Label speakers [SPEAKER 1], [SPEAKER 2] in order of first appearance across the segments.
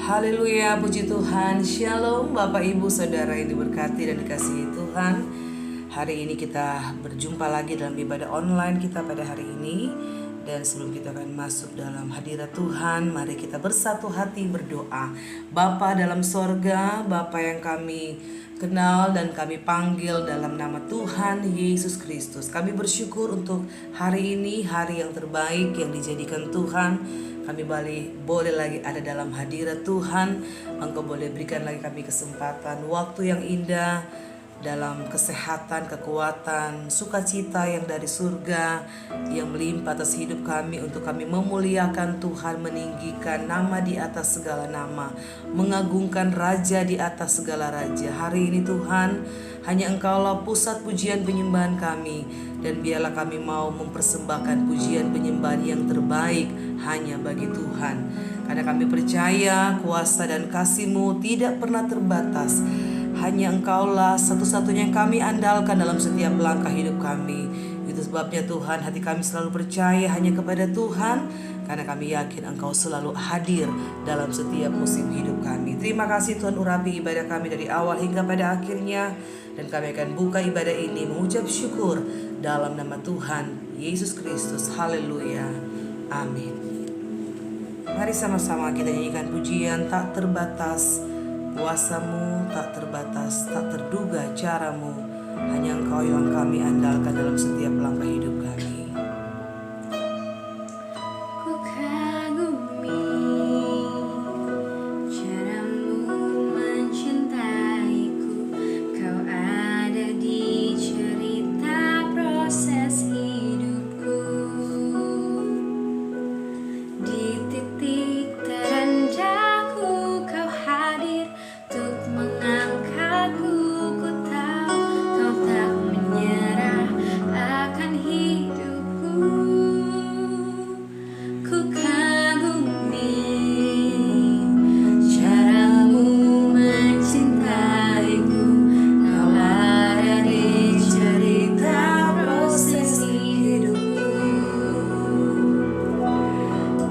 [SPEAKER 1] Haleluya, puji Tuhan. Shalom Bapak Ibu Saudara yang diberkati dan dikasihi Tuhan. Hari ini kita berjumpa lagi dalam ibadah online kita pada hari ini. Dan sebelum kita akan masuk dalam hadirat Tuhan, mari kita bersatu hati berdoa. Bapa dalam sorga, Bapa yang kami kenal dan kami panggil dalam nama Tuhan Yesus Kristus. Kami bersyukur untuk hari ini, hari yang terbaik yang dijadikan Tuhan. Kami boleh lagi ada dalam hadirat Tuhan. Engkau boleh berikan lagi kami kesempatan, waktu yang indah, dalam kesehatan, kekuatan, sukacita yang dari surga yang melimpah atas hidup kami, untuk kami memuliakan Tuhan, meninggikan nama di atas segala nama, mengagungkan Raja di atas segala raja. Hari ini Tuhan, hanya Engkaulah pusat pujian penyembahan kami, dan biarlah kami mau mempersembahkan pujian penyembahan yang terbaik hanya bagi Tuhan. Karena kami percaya kuasa dan kasih-Mu tidak pernah terbatas. Hanya Engkaulah satu-satunya yang kami andalkan dalam setiap langkah hidup kami. Itu sebabnya Tuhan, hati kami selalu percaya hanya kepada Tuhan, karena kami yakin Engkau selalu hadir dalam setiap musim hidup kami. Terima kasih Tuhan, urapi ibadah kami dari awal hingga pada akhirnya. Dan kami akan buka ibadah ini mengucap syukur dalam nama Tuhan Yesus Kristus. Haleluya. Amin. Mari sama-sama kita nyanyikan pujian tak terbatas. Kuasa-Mu tak terbatas, tak terduga cara-Mu. Hanya Engkau yang kami andalkan dalam setiap langkah hidup kami.
[SPEAKER 2] Ku kagumi cara-Mu mencintaiku. Kau ada di cerita proses hidupku. Di titik terendahku Kau hadir untuk mengangkatku. Ku tahu Kau tak menyerah akan hidupku. Ku kagumi cara-Mu mencintaiku. Kau ada di cerita proses hidupku.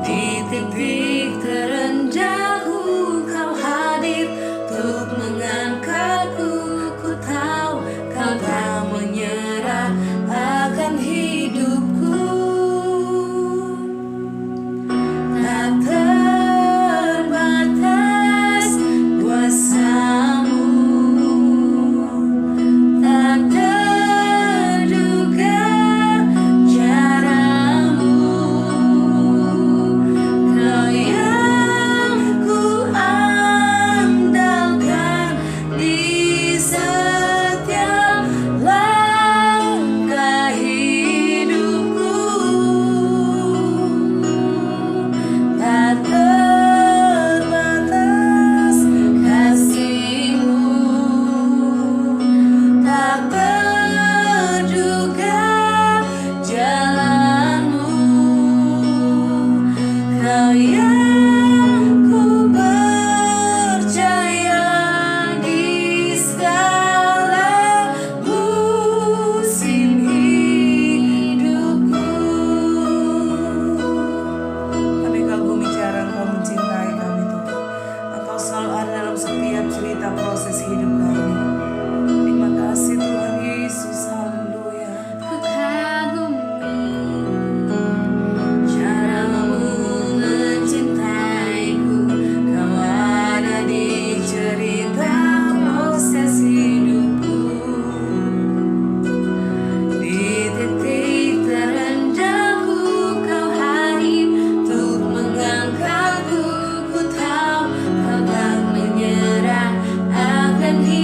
[SPEAKER 2] Di titik terendahku Kau hadir untuk mengangkatku. Ku tahu Kau tak menyerah akan hidupku. Tak terbatas kuasa-Mu, tak terduga cara-Mu. Kau yang ku andalkan di setiap langkah hidupku. Tak terbatas kasih-Mu, tak terduga jalan-Mu. Kau yang ku percaya di segala musim hidupku.
[SPEAKER 1] Kami kagumi cara Engkau mencintai kami Tuhan. Engkau selalu ada dalam setiap cerita proses hidup kami. Terima kasih Tuhan Yesus. Haleluya.
[SPEAKER 2] Ku kagumi cara-Mu mencintaiku. Kau ada di cerita proses hidupku. Di titik terendahku Kau hadir untuk mengangkatku. Ku tahu Kau tak menyerah akan hidupku.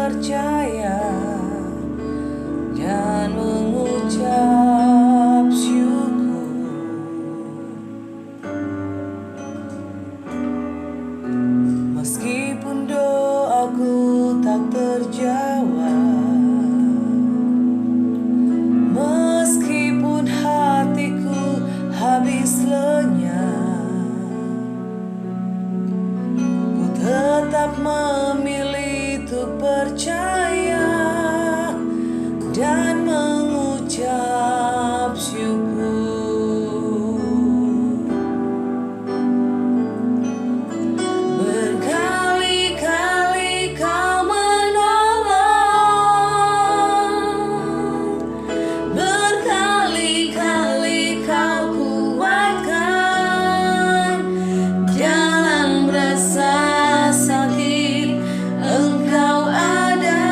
[SPEAKER 1] percaya dan mengucap syukur. Meskipun doaku tak terjawab, meskipun hatiku habis lenyap, ku tetap memilih untuk percaya dan mengucap syukur. Berkali-kali kau menolong, berkali-kali kau kuatkan. Dalam rasa sakit Engkau ada,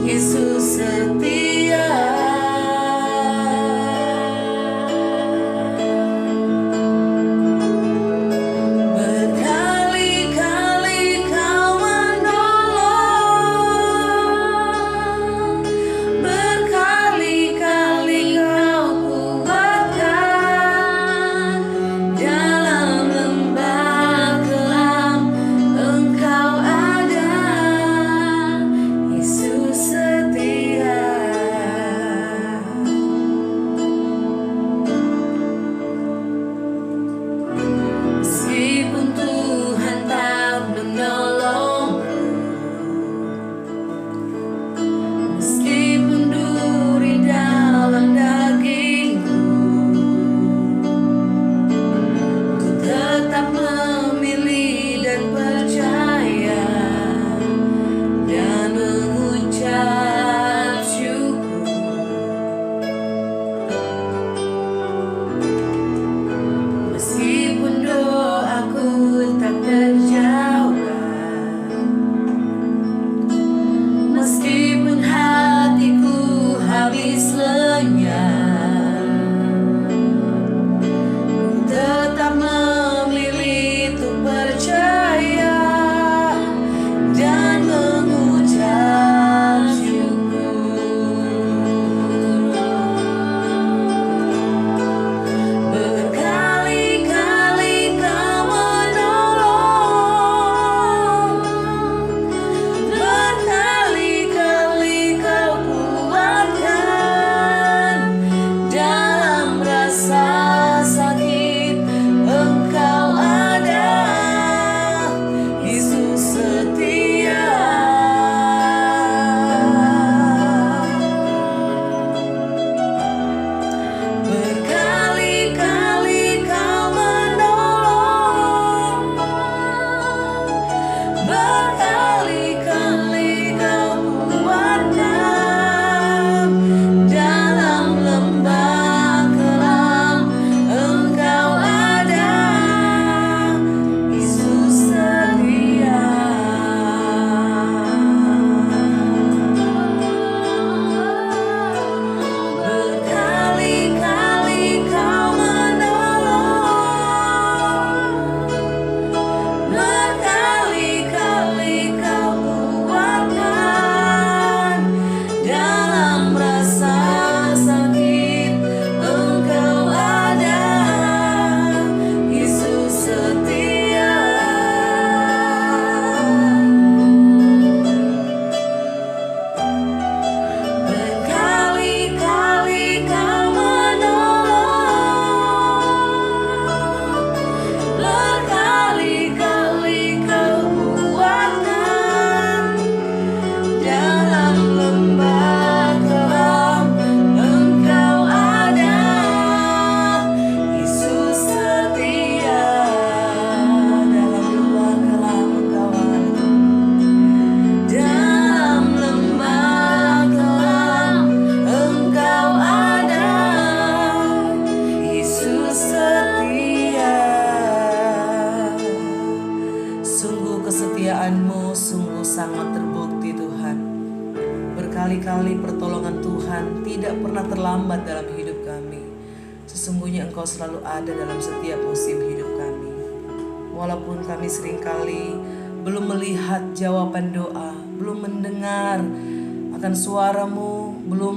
[SPEAKER 1] Yesus setia. Berkali-kali kau menolong, berkali-kali kau kuatkan. Dalam lembah kelam Engkau ada, Yesus setia. Meskipun Tuhan tak menolongku, meskipun duri dalam dagingku, ku tetap memilih dan percaya dan mengucap syukur. Meskipun doaku tak terjawab, meskipun hatiku habis lenyap, ku tetap memilih untuk percaya dan mengucap syukur. Berkali-kali kau menolong, berkali-kali kau kuatkan. Dalam rasa sakit Engkau ada, Yesus setia. Berkali-kali kau menolong, berkali-kali kau kuatkan. Dalam lembah kelam Engkau ada, Yesus setia. Berkali-kali kau menolong, berkali-kali kau kuatkan. Dalam rasa sakit Engkau ada, Yesus setia. Berkali-kali kau menolong, berkali-kali kau kuatkan. Dalam lembah kelam Engkau ada, Yesus setia. Dalam lembah kelam Engkau ada, dalam lembah kelam Engkau ada, Yesus setia. Sungguh kesetiaan-Mu sungguh sangat terbukti Tuhan. Berkali-kali pertolongan Tuhan tidak pernah terlambat dalam hidup kami. Sesungguhnya Engkau selalu ada dalam setiap musim hidup kami. Walaupun kami seringkali belum melihat jawaban doa, belum mendengar akan suara-Mu, belum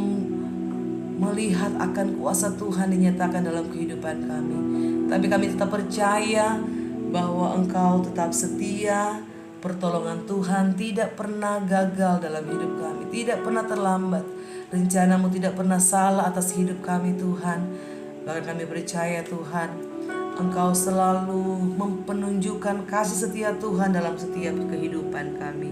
[SPEAKER 1] melihat akan kuasa Tuhan dinyatakan dalam kehidupan kami. Tapi kami tetap percaya bahwa Engkau tetap setia. Pertolongan Tuhan tidak pernah gagal dalam hidup kami, tidak pernah terlambat. Rencana-Mu tidak pernah salah atas hidup kami Tuhan. Bahkan kami percaya Tuhan, Engkau selalu menunjukkan kasih setia Tuhan dalam setiap kehidupan kami.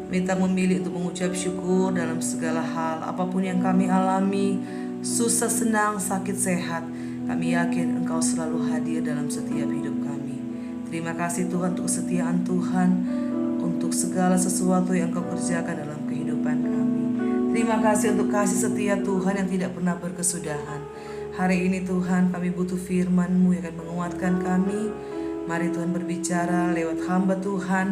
[SPEAKER 1] Minta memilih untuk mengucap syukur dalam segala hal, apapun yang kami alami, susah, senang, sakit, sehat. Kami yakin Engkau selalu hadir dalam setiap hidup kami. Terima kasih Tuhan untuk kesetiaan Tuhan, untuk segala sesuatu yang Engkau kerjakan dalam kehidupan kami. Terima kasih untuk kasih setia Tuhan yang tidak pernah berkesudahan. Hari ini Tuhan kami butuh firman-Mu yang akan menguatkan kami. Mari Tuhan berbicara lewat hamba Tuhan.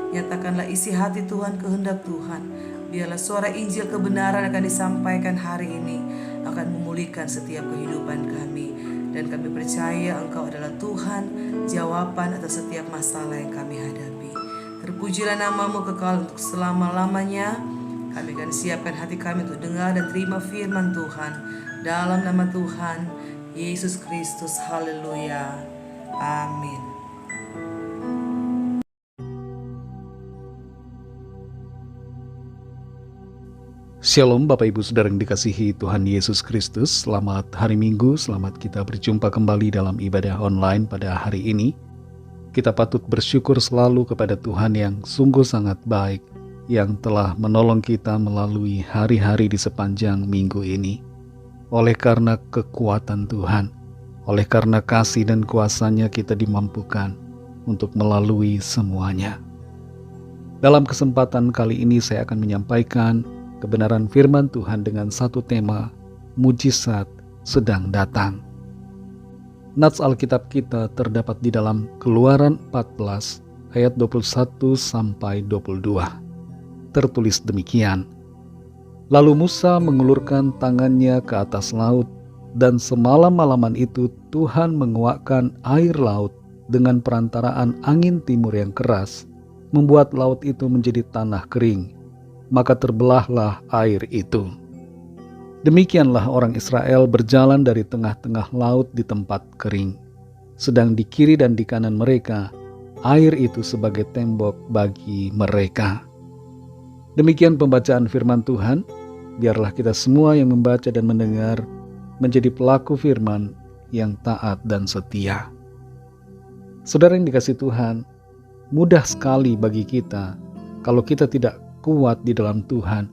[SPEAKER 1] Nyatakanlah isi hati Tuhan, kehendak Tuhan. Biarlah suara Injil kebenaran akan disampaikan hari ini akan memulihkan setiap kehidupan kami. Dan kami percaya Engkau adalah Tuhan, jawaban atas setiap masalah yang kami hadapi. Terpujilah nama-Mu kekal untuk selama-lamanya. Kami akan siapkan hati kami untuk dengar dan terima firman Tuhan. Dalam nama Tuhan Yesus Kristus, haleluya, amin.
[SPEAKER 3] Shalom Bapak Ibu Saudara yang dikasihi Tuhan Yesus Kristus. Selamat hari Minggu, selamat kita berjumpa kembali dalam ibadah online pada hari ini. Kita patut bersyukur selalu kepada Tuhan yang sungguh sangat baik, yang telah menolong kita melalui hari-hari di sepanjang minggu ini. Oleh karena kekuatan Tuhan, oleh karena kasih dan kuasa-Nya kita dimampukan untuk melalui semuanya. Dalam kesempatan kali ini saya akan menyampaikan kebenaran firman Tuhan dengan satu tema, mujizat sedang datang. Nats Alkitab kita terdapat di dalam Keluaran 14 ayat 21 sampai 22. Tertulis demikian. Lalu Musa mengulurkan tangannya ke atas laut, dan semalam-malaman itu Tuhan menguakkan air laut dengan perantaraan angin timur yang keras, membuat laut itu menjadi tanah kering. Maka terbelahlah air itu. Demikianlah orang Israel berjalan dari tengah-tengah laut di tempat kering. Sedang di kiri dan di kanan mereka, air itu sebagai tembok bagi mereka. Demikian pembacaan firman Tuhan. Biarlah kita semua yang membaca dan mendengar menjadi pelaku firman yang taat dan setia. Saudara yang dikasihi Tuhan, mudah sekali bagi kita kalau kita tidak kuat di dalam Tuhan,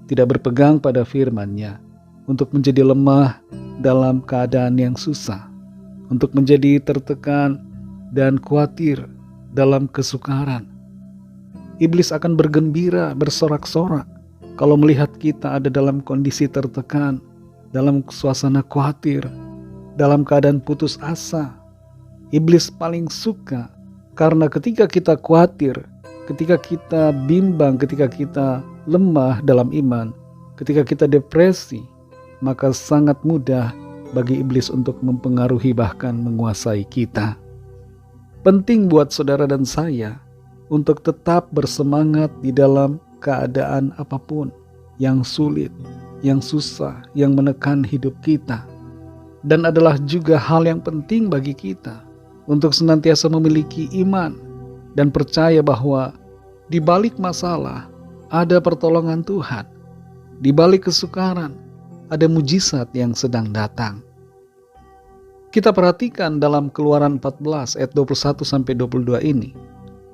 [SPEAKER 3] tidak berpegang pada firman-Nya, untuk menjadi lemah dalam keadaan yang susah, untuk menjadi tertekan dan khawatir dalam kesukaran. Iblis akan bergembira, bersorak-sorak kalau melihat kita ada dalam kondisi tertekan, dalam suasana khawatir, dalam keadaan putus asa. Iblis paling suka karena ketika kita khawatir, ketika kita bimbang, ketika kita lemah dalam iman, ketika kita depresi, maka sangat mudah bagi iblis untuk mempengaruhi bahkan menguasai kita. Penting buat saudara dan saya untuk tetap bersemangat di dalam keadaan apapun yang sulit, yang susah, yang menekan hidup kita. Dan adalah juga hal yang penting bagi kita untuk senantiasa memiliki iman dan percaya bahwa di balik masalah ada pertolongan Tuhan. Di balik kesukaran ada mujizat yang sedang datang. Kita perhatikan dalam Keluaran 14 ayat 21 sampai 22 ini.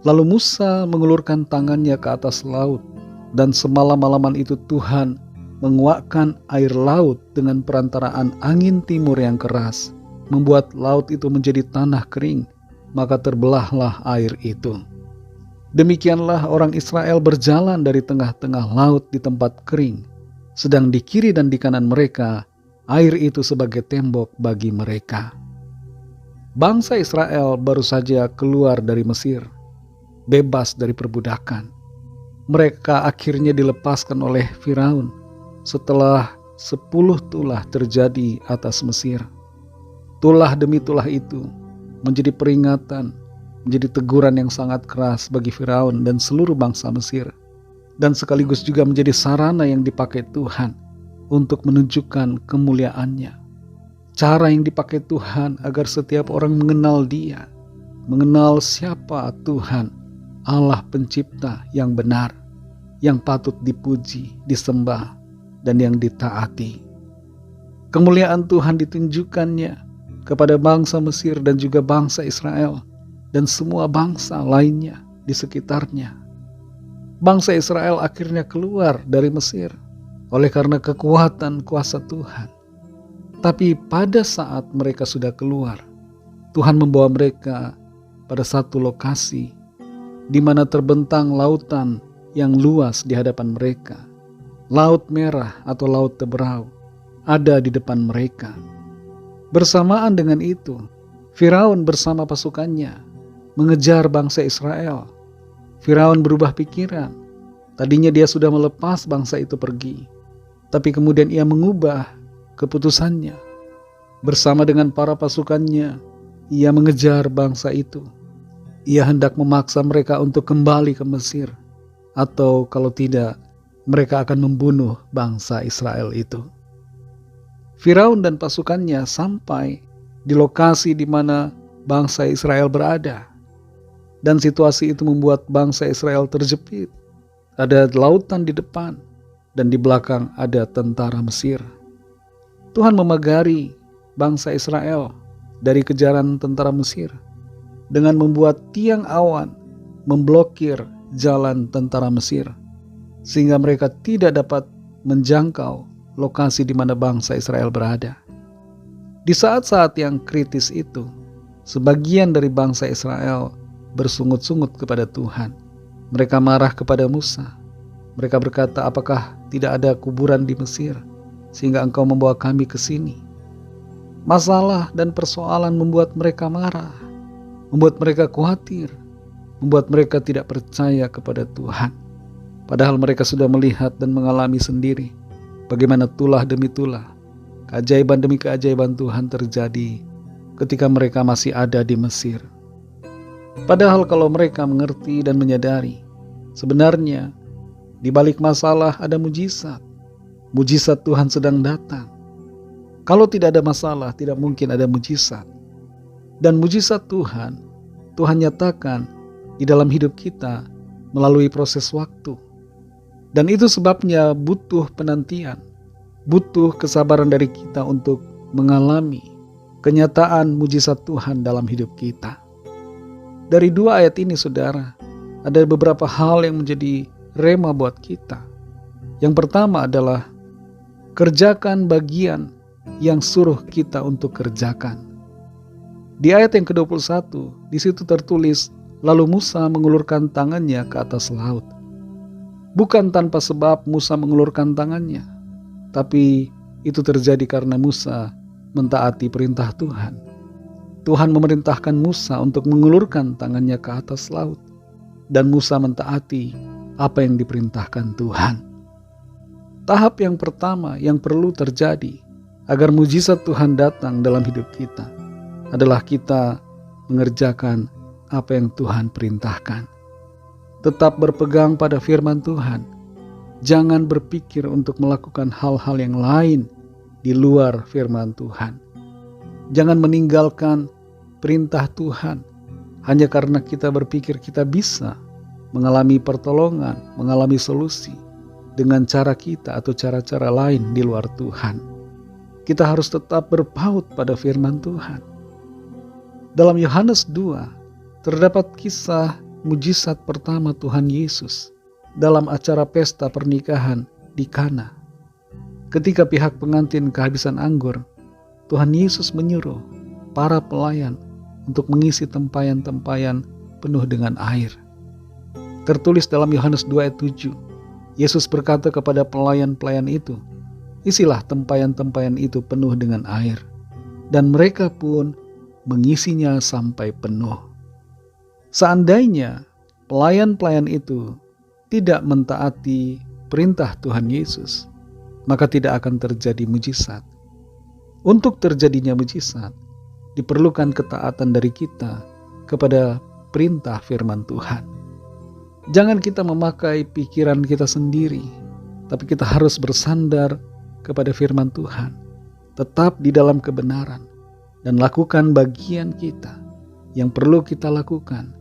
[SPEAKER 3] Lalu Musa mengulurkan tangannya ke atas laut, dan semalam-malaman itu Tuhan menguakkan air laut dengan perantaraan angin timur yang keras, membuat laut itu menjadi tanah kering, maka terbelahlah air itu. Demikianlah orang Israel berjalan dari tengah-tengah laut di tempat kering, sedang di kiri dan di kanan mereka, air itu sebagai tembok bagi mereka. Bangsa Israel baru saja keluar dari Mesir, bebas dari perbudakan. Mereka akhirnya dilepaskan oleh Firaun setelah 10 tulah terjadi atas Mesir. Tulah demi tulah itu menjadi peringatan, menjadi teguran yang sangat keras bagi Firaun dan seluruh bangsa Mesir. dan sekaligus juga menjadi sarana yang dipakai Tuhan untuk menunjukkan kemuliaan-Nya. Cara yang dipakai Tuhan agar setiap orang mengenal Dia, mengenal siapa Tuhan, Allah pencipta yang benar, yang patut dipuji, disembah, dan yang ditaati. Kemuliaan Tuhan ditunjukkannya kepada bangsa Mesir dan juga bangsa Israel dan semua bangsa lainnya di sekitarnya. Bangsa Israel akhirnya keluar dari Mesir oleh karena kekuatan kuasa Tuhan. Tapi pada saat mereka sudah keluar, Tuhan membawa mereka pada satu lokasi di mana terbentang lautan yang luas di hadapan mereka. Laut Merah atau Laut Teberau ada di depan mereka. Bersamaan dengan itu, Firaun bersama pasukannya mengejar bangsa Israel. Firaun berubah pikiran. Tadinya dia sudah melepas bangsa itu pergi, tapi kemudian ia mengubah keputusannya. Bersama dengan para pasukannya, ia mengejar bangsa itu. Ia hendak memaksa mereka untuk kembali ke Mesir, atau kalau tidak, mereka akan membunuh bangsa Israel itu. Firaun dan pasukannya sampai di lokasi di mana bangsa Israel berada. Dan situasi itu membuat bangsa Israel terjepit. Ada lautan di depan dan di belakang ada tentara Mesir. Tuhan memagari bangsa Israel dari kejaran tentara Mesir dengan membuat tiang awan memblokir jalan tentara Mesir, sehingga mereka tidak dapat menjangkau lokasi di mana bangsa Israel berada. Di saat-saat yang kritis itu, sebagian dari bangsa Israel bersungut-sungut kepada Tuhan. Mereka marah kepada Musa. Mereka berkata, apakah tidak ada kuburan di Mesir sehingga engkau membawa kami ke sini? Masalah dan persoalan membuat mereka marah, membuat mereka khawatir, membuat mereka tidak percaya kepada Tuhan. Padahal mereka sudah melihat dan mengalami sendiri bagaimana tulah demi tulah, keajaiban demi keajaiban Tuhan terjadi ketika mereka masih ada di Mesir. Padahal kalau mereka mengerti dan menyadari, sebenarnya di balik masalah ada mujizat. Mujizat Tuhan sedang datang. Kalau tidak ada masalah, tidak mungkin ada mujizat. Dan mujizat Tuhan nyatakan di dalam hidup kita melalui proses waktu. Dan itu sebabnya butuh penantian, butuh kesabaran dari kita untuk mengalami kenyataan mujizat Tuhan dalam hidup kita. Dari dua ayat ini, saudara, ada beberapa hal yang menjadi rema buat kita. Yang pertama adalah kerjakan bagian yang suruh kita untuk kerjakan. Di ayat yang ke-21, di situ tertulis, lalu Musa mengulurkan tangannya ke atas laut. Bukan tanpa sebab Musa mengulurkan tangannya, tapi itu terjadi karena Musa mentaati perintah Tuhan. Tuhan memerintahkan Musa untuk mengulurkan tangannya ke atas laut, dan Musa mentaati apa yang diperintahkan Tuhan. Tahap yang pertama yang perlu terjadi agar mujizat Tuhan datang dalam hidup kita adalah kita mengerjakan apa yang Tuhan perintahkan. Tetap berpegang pada firman Tuhan. Jangan berpikir untuk melakukan hal-hal yang lain di luar firman Tuhan. Jangan meninggalkan perintah Tuhan hanya karena kita berpikir kita bisa mengalami pertolongan, mengalami solusi dengan cara kita atau cara-cara lain di luar Tuhan. Kita harus tetap berpaut pada firman Tuhan. Dalam Yohanes 2 terdapat kisah mujizat pertama Tuhan Yesus dalam acara pesta pernikahan di Kana. Ketika pihak pengantin kehabisan anggur, Tuhan Yesus menyuruh para pelayan untuk mengisi tempayan-tempayan penuh dengan air. Tertulis dalam Yohanes 2 ayat 7, Yesus berkata kepada pelayan-pelayan itu, isilah tempayan-tempayan itu penuh dengan air. Dan mereka pun mengisinya sampai penuh. Seandainya pelayan-pelayan itu tidak mentaati perintah Tuhan Yesus, maka tidak akan terjadi mujizat. Untuk terjadinya mujizat, diperlukan ketaatan dari kita kepada perintah firman Tuhan. Jangan kita memakai pikiran kita sendiri, tapi kita harus bersandar kepada firman Tuhan. Tetap di dalam kebenaran dan lakukan bagian kita yang perlu kita lakukan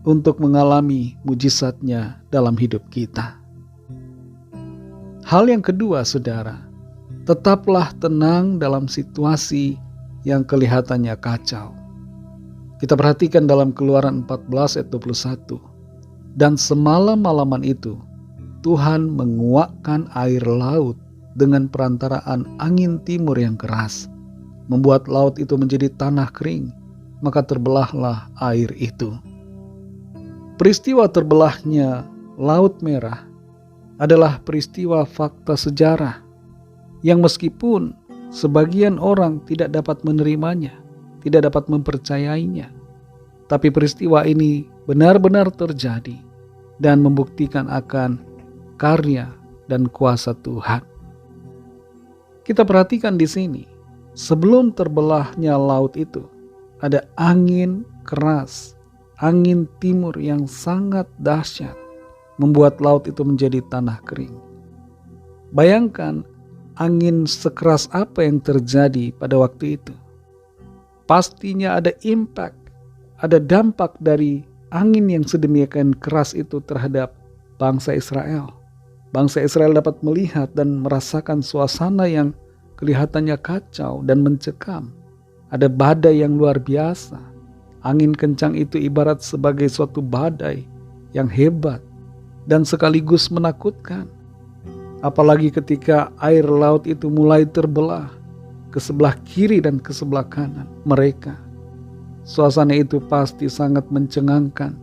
[SPEAKER 3] untuk mengalami mujizatnya dalam hidup kita. Hal yang kedua, saudara, tetaplah tenang dalam situasi yang kelihatannya kacau. Kita perhatikan dalam Keluaran 14 ayat 21. Dan semalam-malaman itu Tuhan menguakkan air laut dengan perantaraan angin timur yang keras, membuat laut itu menjadi tanah kering, maka terbelahlah air itu. Peristiwa terbelahnya Laut Merah adalah peristiwa fakta sejarah yang meskipun sebagian orang tidak dapat menerimanya, tidak dapat mempercayainya, tapi peristiwa ini benar-benar terjadi dan membuktikan akan karya dan kuasa Tuhan. Kita perhatikan di sini, sebelum terbelahnya laut itu, ada angin keras, angin timur yang sangat dahsyat, membuat laut itu menjadi tanah kering. Bayangkan angin sekeras apa yang terjadi pada waktu itu. Pastinya ada impact, ada dampak dari angin yang sedemikian keras itu terhadap bangsa Israel. Bangsa Israel dapat melihat dan merasakan suasana yang kelihatannya kacau dan mencekam. Ada badai yang luar biasa. Angin kencang itu ibarat sebagai suatu badai yang hebat dan sekaligus menakutkan. Apalagi ketika air laut itu mulai terbelah ke sebelah kiri dan ke sebelah kanan mereka. Suasana itu pasti sangat mencengangkan,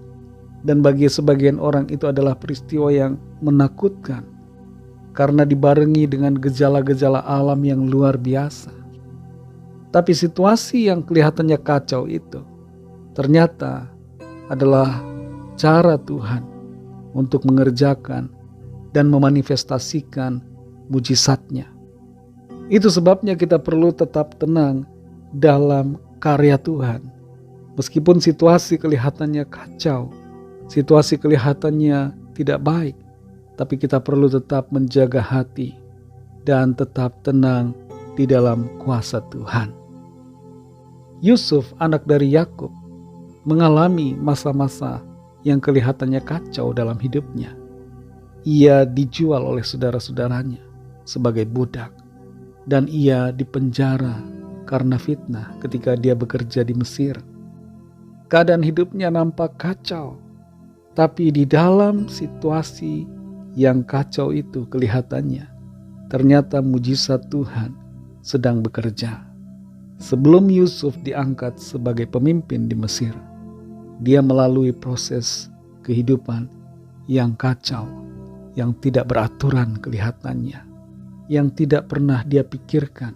[SPEAKER 3] dan bagi sebagian orang itu adalah peristiwa yang menakutkan karena dibarengi dengan gejala-gejala alam yang luar biasa. Tapi situasi yang kelihatannya kacau itu ternyata adalah cara Tuhan untuk mengerjakan dan memanifestasikan mujizatnya. Itu sebabnya kita perlu tetap tenang dalam karya Tuhan. Meskipun situasi kelihatannya kacau, situasi kelihatannya tidak baik, tapi kita perlu tetap menjaga hati dan tetap tenang di dalam kuasa Tuhan. Yusuf, anak dari Yakub, mengalami masa-masa yang kelihatannya kacau dalam hidupnya. Ia dijual oleh saudara-saudaranya sebagai budak, dan ia dipenjara karena fitnah ketika dia bekerja di Mesir. Keadaan hidupnya nampak kacau, tapi di dalam situasi yang kacau itu kelihatannya ternyata mujizat Tuhan sedang bekerja. Sebelum Yusuf diangkat sebagai pemimpin di Mesir, dia melalui proses kehidupan yang kacau, yang tidak beraturan kelihatannya, yang tidak pernah dia pikirkan,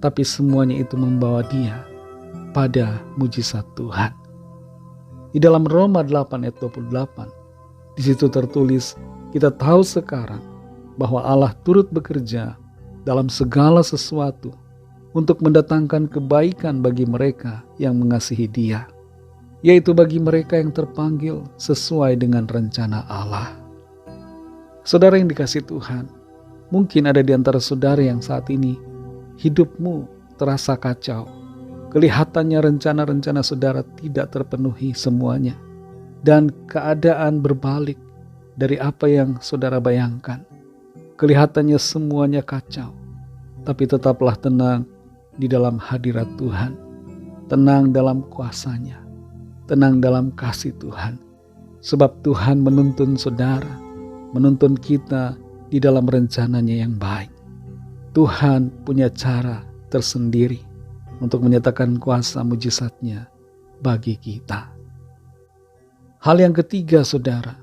[SPEAKER 3] tapi semuanya itu membawa dia pada mujizat Tuhan. Di dalam Roma 8 ayat 28, di situ tertulis, kita tahu sekarang bahwa Allah turut bekerja dalam segala sesuatu untuk mendatangkan kebaikan bagi mereka yang mengasihi Dia, yaitu bagi mereka yang terpanggil sesuai dengan rencana Allah. Saudara yang dikasihi Tuhan, mungkin ada di antara saudara yang saat ini hidupmu terasa kacau. Kelihatannya rencana-rencana saudara tidak terpenuhi semuanya, dan keadaan berbalik dari apa yang saudara bayangkan. Kelihatannya semuanya kacau, tapi tetaplah tenang di dalam hadirat Tuhan, tenang dalam kuasa-Nya, tenang dalam kasih Tuhan, sebab Tuhan menuntun saudara, menuntun kita di dalam rencananya yang baik. Tuhan punya cara tersendiri untuk menyatakan kuasa mujizatnya bagi kita. Hal yang ketiga, saudara,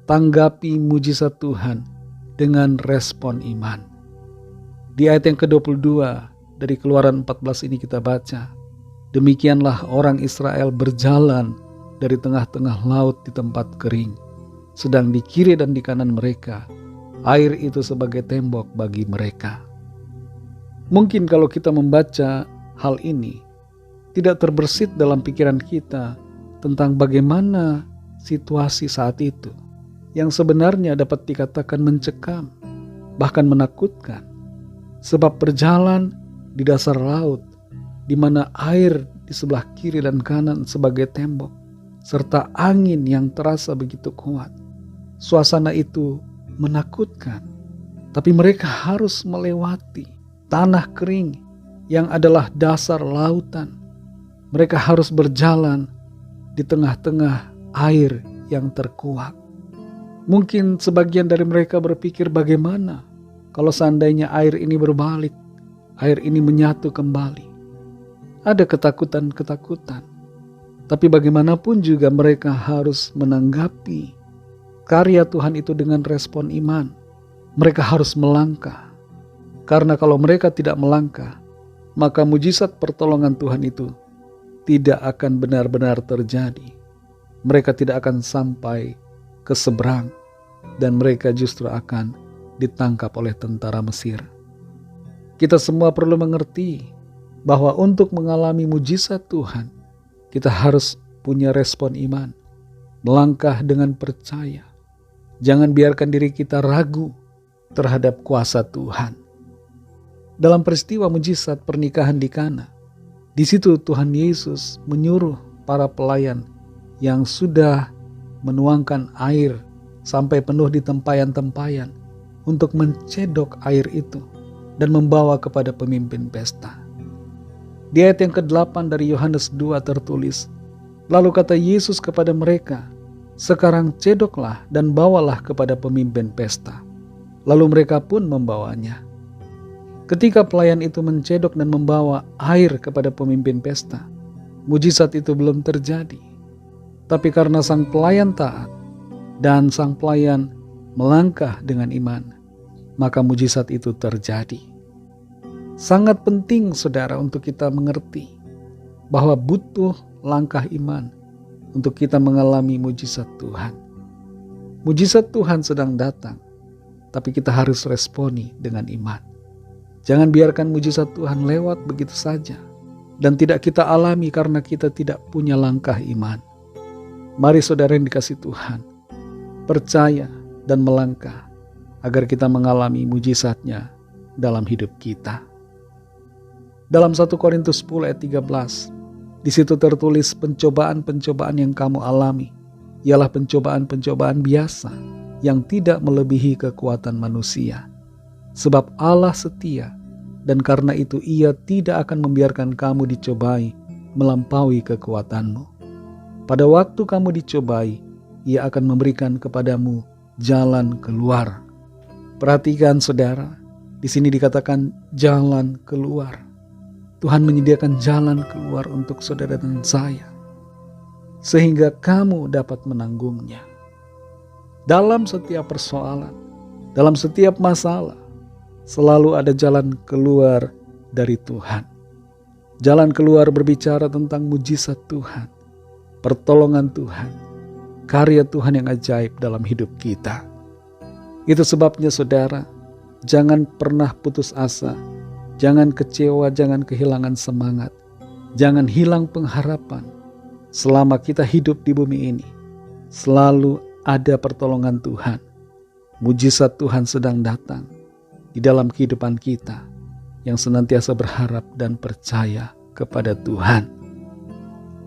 [SPEAKER 3] tanggapi mujizat Tuhan dengan respon iman. Di ayat yang ke-22 dari Keluaran 14 ini kita baca, demikianlah orang Israel berjalan dari tengah-tengah laut di tempat kering, sedang di kiri dan di kanan mereka, air itu sebagai tembok bagi mereka. Mungkin kalau kita membaca hal ini, tidak terbersit dalam pikiran kita tentang bagaimana situasi saat itu yang sebenarnya dapat dikatakan mencekam, bahkan menakutkan. Sebab berjalan di dasar laut, di mana air di sebelah kiri dan kanan sebagai tembok, serta angin yang terasa begitu kuat. Suasana itu menakutkan, tapi mereka harus melewati tanah kering yang adalah dasar lautan. Mereka harus berjalan di tengah-tengah air yang terkuak. Mungkin sebagian dari mereka berpikir, bagaimana kalau seandainya air ini berbalik, air ini menyatu kembali. Ada ketakutan-ketakutan. Tapi bagaimanapun juga mereka harus menanggapi karya Tuhan itu dengan respon iman. Mereka harus melangkah. Karena kalau mereka tidak melangkah, maka mujizat pertolongan Tuhan itu tidak akan benar-benar terjadi. Mereka tidak akan sampai ke seberang, dan mereka justru akan ditangkap oleh tentara Mesir. Kita semua perlu mengerti bahwa untuk mengalami mujizat Tuhan, kita harus punya respon iman, melangkah dengan percaya. Jangan biarkan diri kita ragu terhadap kuasa Tuhan. Dalam peristiwa mujizat pernikahan di Kana, di situ Tuhan Yesus menyuruh para pelayan yang sudah menuangkan air sampai penuh di tempayan-tempayan untuk mencedok air itu dan membawa kepada pemimpin pesta. Di ayat yang ke-8 dari Yohanes 2 tertulis, lalu kata Yesus kepada mereka, sekarang cedoklah dan bawalah kepada pemimpin pesta. Lalu mereka pun membawanya. Ketika pelayan itu mencedok dan membawa air kepada pemimpin pesta, mujizat itu belum terjadi. Tapi karena sang pelayan taat dan sang pelayan melangkah dengan iman, maka mujizat itu terjadi. Sangat penting saudara untuk kita mengerti bahwa butuh langkah iman untuk kita mengalami mujizat Tuhan. Mujizat Tuhan sedang datang, tapi kita harus responi dengan iman. Jangan biarkan mujizat Tuhan lewat begitu saja dan tidak kita alami karena kita tidak punya langkah iman. Mari saudara yang dikasihi Tuhan, percaya dan melangkah agar kita mengalami mujizatnya dalam hidup kita. Dalam 1 Korintus 10 ayat 13, di situ tertulis pencobaan-pencobaan yang kamu alami ialah pencobaan-pencobaan biasa yang tidak melebihi kekuatan manusia. Sebab Allah setia dan karena itu Ia tidak akan membiarkan kamu dicobai melampaui kekuatanmu. Pada waktu kamu dicobai, Ia akan memberikan kepadamu jalan keluar. Perhatikan saudara, di sini dikatakan jalan keluar. Tuhan menyediakan jalan keluar untuk saudara dan saya, sehingga kamu dapat menanggungnya. Dalam setiap persoalan, dalam setiap masalah, selalu ada jalan keluar dari Tuhan. Jalan keluar berbicara tentang mujizat Tuhan, pertolongan Tuhan, karya Tuhan yang ajaib dalam hidup kita. Itu sebabnya saudara, jangan pernah putus asa, jangan kecewa, jangan kehilangan semangat, jangan hilang pengharapan. Selama kita hidup di bumi ini, selalu ada pertolongan Tuhan. Mujizat Tuhan sedang datang di dalam kehidupan kita yang senantiasa berharap dan percaya kepada Tuhan.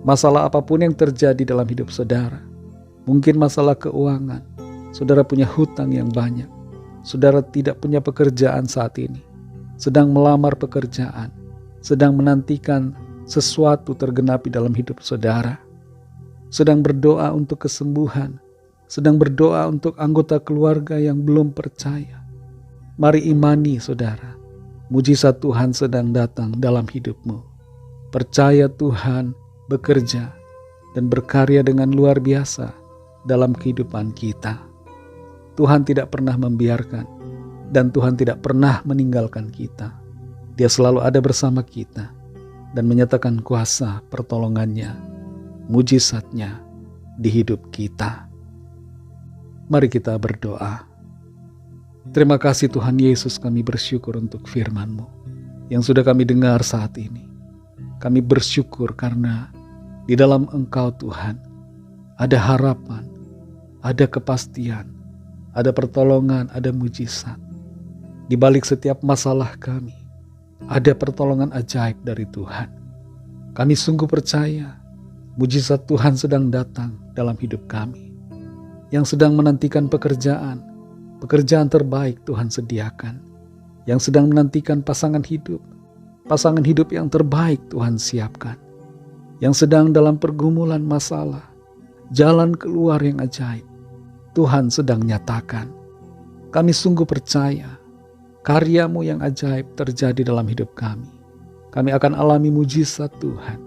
[SPEAKER 3] Masalah apapun yang terjadi dalam hidup saudara, mungkin masalah keuangan, saudara punya hutang yang banyak, saudara tidak punya pekerjaan saat ini, sedang melamar pekerjaan, sedang menantikan sesuatu tergenapi dalam hidup saudara, sedang berdoa untuk kesembuhan, sedang berdoa untuk anggota keluarga yang belum percaya. Mari imani saudara, mujizat Tuhan sedang datang dalam hidupmu. Percaya Tuhan bekerja dan berkarya dengan luar biasa dalam kehidupan kita. Tuhan tidak pernah membiarkan dan Tuhan tidak pernah meninggalkan kita. Dia selalu ada bersama kita dan menyatakan kuasa pertolongannya, mujizatnya di hidup kita. Mari kita berdoa. Terima kasih Tuhan Yesus, kami bersyukur untuk firman-Mu yang sudah kami dengar saat ini. Kami bersyukur karena di dalam Engkau Tuhan ada harapan, ada kepastian, ada pertolongan, ada mujizat. Di balik setiap masalah kami, ada pertolongan ajaib dari Tuhan. Kami sungguh percaya mujizat Tuhan sedang datang dalam hidup kami. Yang sedang menantikan pekerjaan terbaik Tuhan sediakan. Yang sedang menantikan pasangan hidup yang terbaik Tuhan siapkan. Yang sedang dalam pergumulan masalah, jalan keluar yang ajaib Tuhan sedang nyatakan. Kami sungguh percaya karya-Mu yang ajaib terjadi dalam hidup kami. Kami akan alami mujizat Tuhan.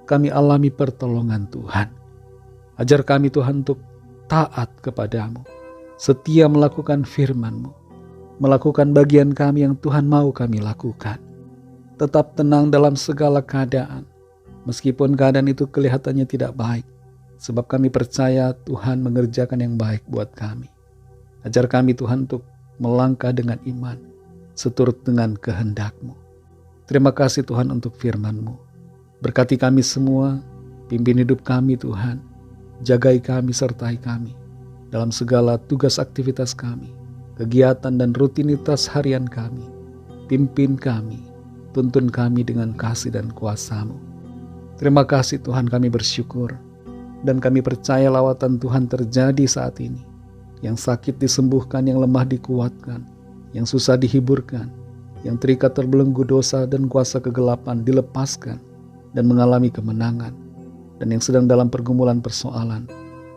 [SPEAKER 3] Kami alami pertolongan Tuhan. Ajar kami Tuhan untuk taat kepadamu, setia melakukan firman-Mu, melakukan bagian kami yang Tuhan mau kami lakukan. Tetap tenang dalam segala keadaan, meskipun keadaan itu kelihatannya tidak baik, sebab kami percaya Tuhan mengerjakan yang baik buat kami. Ajar kami Tuhan untuk melangkah dengan iman, seturut dengan kehendak-Mu. Terima kasih Tuhan untuk firman-Mu. Berkati kami semua, pimpin hidup kami Tuhan. Jagai kami, sertai kami dalam segala tugas aktivitas kami, kegiatan dan rutinitas harian kami. Pimpin kami, tuntun kami dengan kasih dan kuasa-Mu. Terima kasih Tuhan, kami bersyukur. Dan kami percaya lawatan Tuhan terjadi saat ini. Yang sakit disembuhkan, yang lemah dikuatkan, yang susah dihiburkan, yang terikat terbelenggu dosa dan kuasa kegelapan dilepaskan dan mengalami kemenangan, dan yang sedang dalam pergumulan persoalan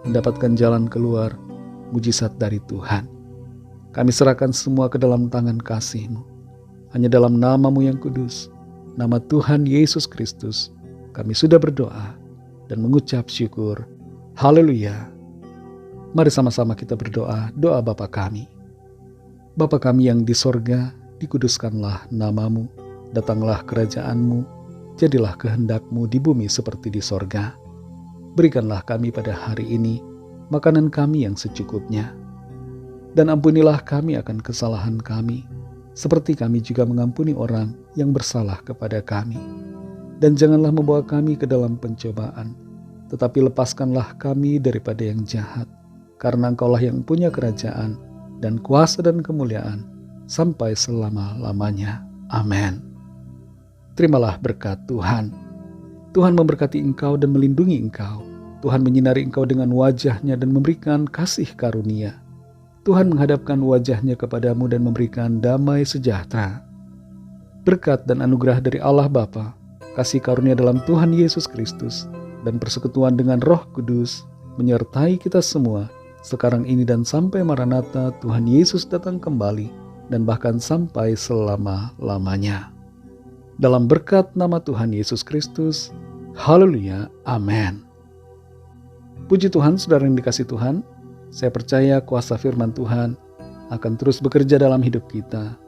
[SPEAKER 3] mendapatkan jalan keluar mujizat dari Tuhan. Kami serahkan semua ke dalam tangan kasih-Mu. Hanya dalam nama-Mu yang kudus, nama Tuhan Yesus Kristus, kami sudah berdoa dan mengucap syukur. Haleluya. Mari sama-sama kita berdoa, doa Bapa kami. Bapa kami yang di sorga, dikuduskanlah nama-Mu, datanglah kerajaan-Mu, jadilah kehendak-Mu di bumi seperti di sorga. Berikanlah kami pada hari ini makanan kami yang secukupnya. Dan ampunilah kami akan kesalahan kami, seperti kami juga mengampuni orang yang bersalah kepada kami. Dan janganlah membawa kami ke dalam pencobaan, tetapi lepaskanlah kami daripada yang jahat. Karena Engkaulah yang punya kerajaan dan kuasa dan kemuliaan sampai selama-lamanya. Amin. Terimalah berkat Tuhan. Tuhan memberkati engkau dan melindungi engkau. Tuhan menyinari engkau dengan wajah-Nya dan memberikan kasih karunia. Tuhan menghadapkan wajah-Nya kepadamu dan memberikan damai sejahtera. Berkat dan anugerah dari Allah Bapa, kasih karunia dalam Tuhan Yesus Kristus, dan persekutuan dengan Roh Kudus menyertai kita semua sekarang ini dan sampai Maranatha Tuhan Yesus datang kembali, dan bahkan sampai selama-lamanya. Dalam berkat nama Tuhan Yesus Kristus, haleluya, amin. Puji Tuhan, saudara yang dikasih Tuhan, saya percaya kuasa firman Tuhan akan terus bekerja dalam hidup kita,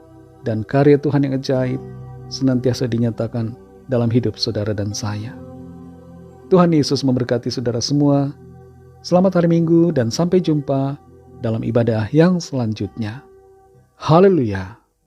[SPEAKER 3] dan karya Tuhan yang ajaib senantiasa dinyatakan dalam hidup saudara dan saya. Tuhan Yesus memberkati saudara semua. Selamat hari Minggu dan sampai jumpa dalam ibadah yang selanjutnya. Haleluya.